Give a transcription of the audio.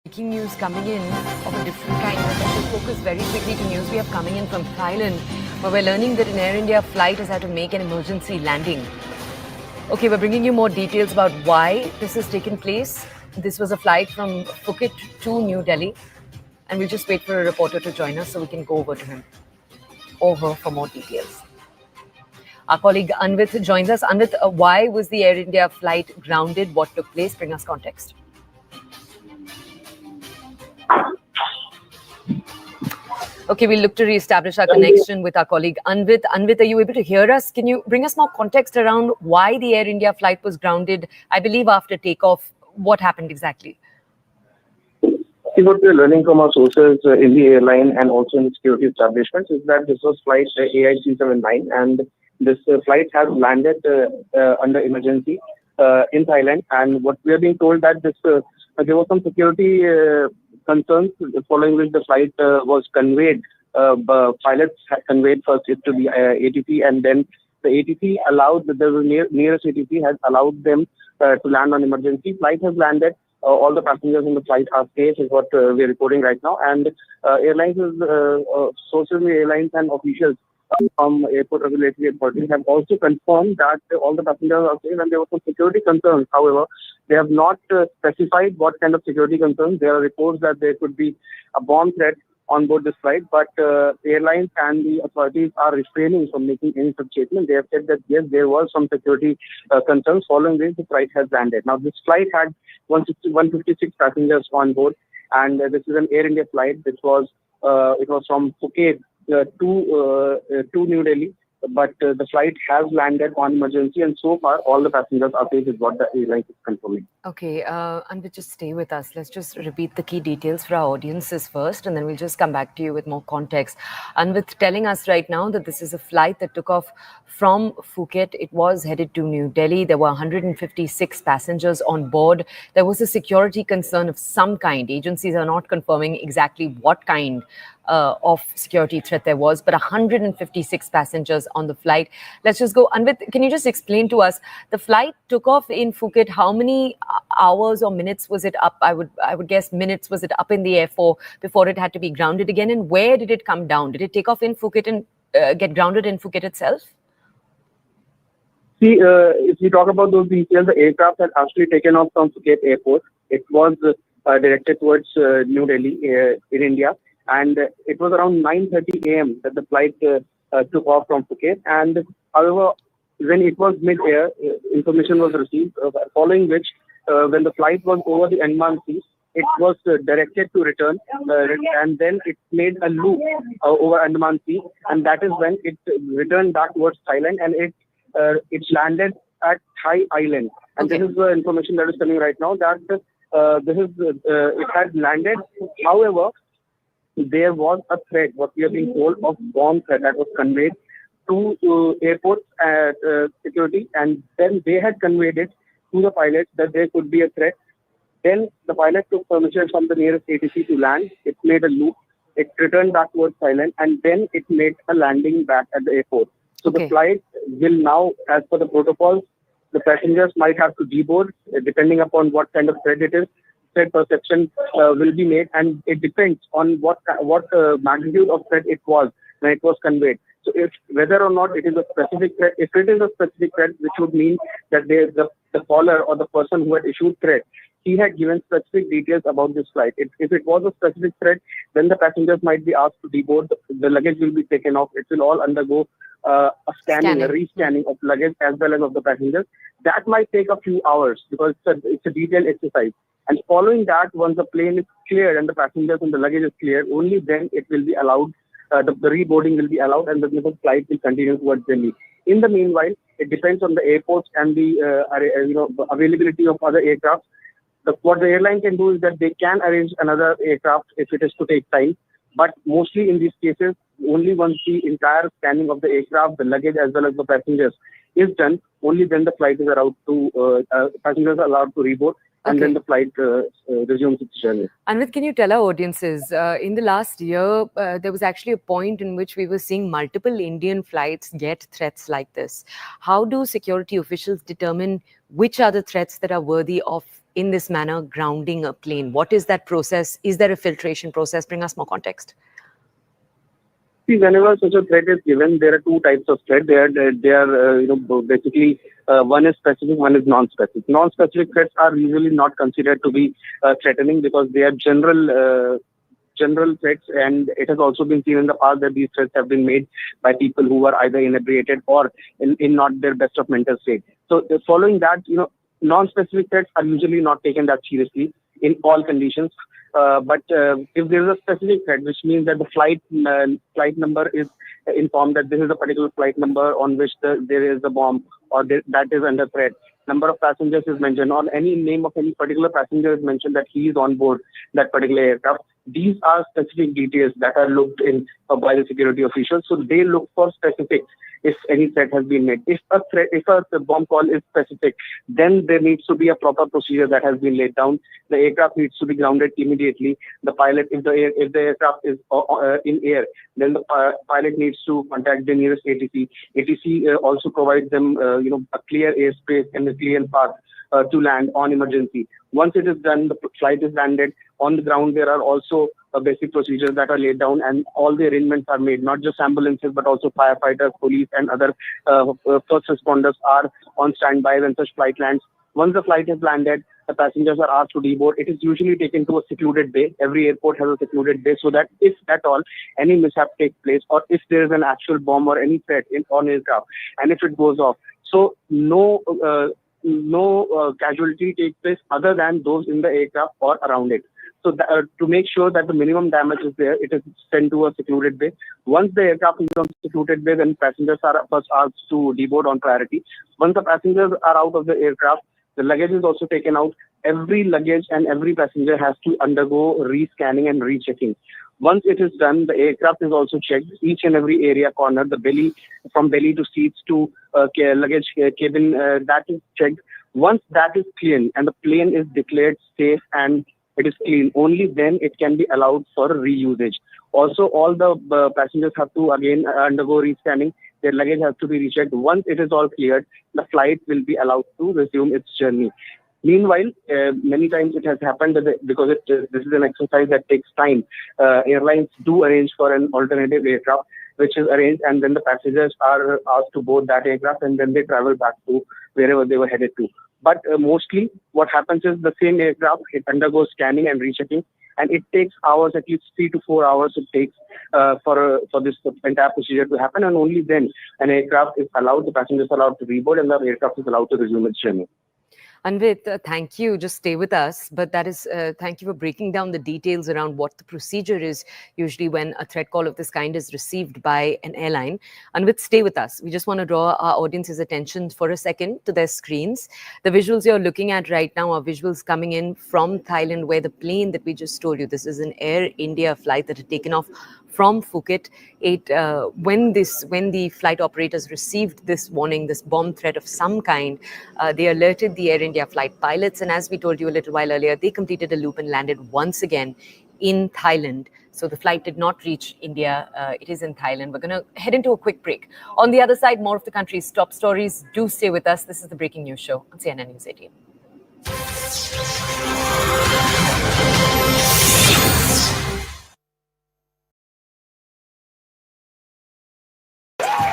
Breaking news coming in of a different kind. Let's just focus very quickly to news we have coming in from Thailand, where we're learning that an Air India flight has had to make an emergency landing. Okay, we're bringing you more details about why this has taken place. This was a flight from Phuket to New Delhi, and we'll just wait for a reporter to join us so we can go over to him or her for more details. Our colleague Anvit joins us. Anvit, why was the Air India flight grounded? What took place? Bring us context. Okay, we'll look to re-establish our connection with our colleague Anvit. Anvit, are you able to hear us? Can you bring us more context around why the Air India flight was grounded, I believe after takeoff? What happened exactly? See, what we are learning from our sources in the airline and also in the security establishments is that this was flight AI379, and this flight has landed under emergency in Thailand. And what we are being told that this there was some security concerns following which the flight was conveyed. Pilots had conveyed first it to the ATC, and then the ATC allowed the nearest ATC has allowed them to land on emergency. Flight has landed. All the passengers in the flight are safe, is what we are reporting right now. And airlines, sources, airlines and officials from airport regulatory authorities have also confirmed that all the passengers are safe, and there were some security concerns. However, they have not specified what kind of security concerns. There are reports that there could be a bomb threat on board this flight, but airlines and the authorities are refraining from making any such statement. They have said that yes, there were some security concerns following which the flight has landed. Now, this flight had 156 passengers on board, and this is an Air India flight. It was from Phuket to New Delhi, but the flight has landed on emergency, and so far all the passengers are safe, is what the airline is confirming. Okay, Anvit, just stay with us. Let's just repeat the key details for our audiences first, and then we'll just come back to you with more context. Anvit telling us right now that this is a flight that took off from Phuket. It was headed to New Delhi. There were 156 passengers on board. There was a security concern of some kind. Agencies are not confirming exactly what kind of security threat there was, but 156 passengers on the flight. Let's just go. Anvit, can you just explain to us, the flight took off in Phuket. How many hours or minutes was it up? I would guess minutes. Was it up in the air for before it had to be grounded again? And where did it come down? Did it take off in Phuket and get grounded in Phuket itself? See, if we talk about those details, the aircraft had actually taken off from Phuket airport. It was directed towards New Delhi in India. And it was around 9:30 a.m. that the flight took off from Phuket. And however, when it was mid-air, information was received, following which, when the flight was over the Andaman Sea, it was directed to return, and then it made a loop over Andaman Sea, and that is when it returned back towards Thailand, and it landed at Thai Island. And Okay. This is the information that is coming right now, that it had landed. However, there was a threat, what we are being told, of bomb threat that was conveyed to airport security, and then they had conveyed it to the pilots that there could be a threat. Then the pilot took permission from the nearest ATC to land. It made a loop. It returned back towards Thailand, and then it made a landing back at the airport. So Okay. the flight will now, as per the protocols, the passengers might have to deboard, depending upon what kind of threat it is. Threat perception will be made, and it depends on what magnitude of threat it was when it was conveyed. So, if whether or not it is a specific threat, if it is a specific threat, which would mean that the caller or the person who had issued threat, he had given specific details about this flight. If it was a specific threat, then the passengers might be asked to deboard. The luggage will be taken off. It will all undergo a scanning, a rescanning of luggage as well as of the passengers. That might take a few hours because it's a detailed exercise. And following that, once the plane is cleared and the passengers and the luggage is cleared, only then it will be allowed, the reboarding will be allowed, and the flight will continue towards Delhi. In the meanwhile, it depends on the airports and the availability of other aircraft. What the airline can do is that they can arrange another aircraft if it is to take time. But mostly in these cases, only once the entire scanning of the aircraft, the luggage as well as the passengers is done, only then the flight is allowed to, passengers are allowed to reboard. And then the flight resumes its journey. Anvit, can you tell our audiences, in the last year, there was actually a point in which we were seeing multiple Indian flights get threats like this. How do security officials determine which are the threats that are worthy of in this manner grounding a plane? What is that process? Is there a filtration process? Bring us more context. See, whenever such a threat is given, there are two types of threat. Basically, one is specific, one is non-specific. Non-specific threats are usually not considered to be threatening because they are general threats, and it has also been seen in the past that these threats have been made by people who were either inebriated or in not their best of mental state. So following that, non-specific threats are usually not taken that seriously in all conditions. But if there is a specific threat, which means that the flight number is informed that this is a particular flight number on which there is a bomb or that is under threat, number of passengers is mentioned, or any name of any particular passenger is mentioned that he is on board that particular aircraft. These are specific details that are looked in by the security officials. So they look for specifics if any threat has been made. If a bomb call is specific, then there needs to be a proper procedure that has been laid down. The aircraft needs to be grounded immediately. The pilot, if the aircraft is in air, then the pilot needs to contact the nearest ATC. ATC also provides them, a clear airspace and a clear path to land on emergency. Once it is done, the flight is landed. On the ground, there are also basic procedures that are laid down, and all the arrangements are made. Not just ambulances, but also firefighters, police, and other first responders are on standby when such flight lands. Once the flight is landed, the passengers are asked to deboard. It is usually taken to a secluded bay. Every airport has a secluded bay, so that if at all any mishap takes place, or if there is an actual bomb or any threat on aircraft, and if it goes off, so no casualty takes place other than those in the aircraft or around it. So to make sure that the minimum damage is there, it is sent to a secluded bay. Once the aircraft is on secluded bay, then passengers are first asked to deboard on priority. Once the passengers are out of the aircraft, the luggage is also taken out. Every luggage and every passenger has to undergo rescanning and rechecking. Once it is done, the aircraft is also checked. Each and every area corner, the belly, from belly to seats to luggage cabin, that is checked. Once that is clean and the plane is declared safe and it is clean, only then it can be allowed for reusage. Also, all the passengers have to again undergo rescanning. Their luggage has to be rechecked. Once it is all cleared, the flight will be allowed to resume its journey. Meanwhile, many times it has happened that because this is an exercise that takes time. Airlines do arrange for an alternative aircraft, which is arranged, and then the passengers are asked to board that aircraft, and then they travel back to wherever they were headed to. But mostly what happens is the same aircraft, it undergoes scanning and rechecking, and it takes hours, at least 3 to 4 hours it takes for this entire procedure to happen, and only then an aircraft is allowed, the passengers are allowed to reboard, and the aircraft is allowed to resume its journey. Anvit, thank you. Just stay with us. But that is, thank you for breaking down the details around what the procedure is usually when a threat call of this kind is received by an airline. Anvit, stay with us. We just want to draw our audience's attention for a second to their screens. The visuals you're looking at right now are visuals coming in from Thailand, where the plane that we just told you, this is an Air India flight that had taken off from Phuket. When the flight operators received this warning, this bomb threat of some kind, they alerted the Air India flight pilots. And as we told you a little while earlier, they completed a loop and landed once again in Thailand. So the flight did not reach India. It is in Thailand. We're going to head into a quick break. On the other side, more of the country's top stories. Do stay with us. This is the Breaking News Show on CNN News 18.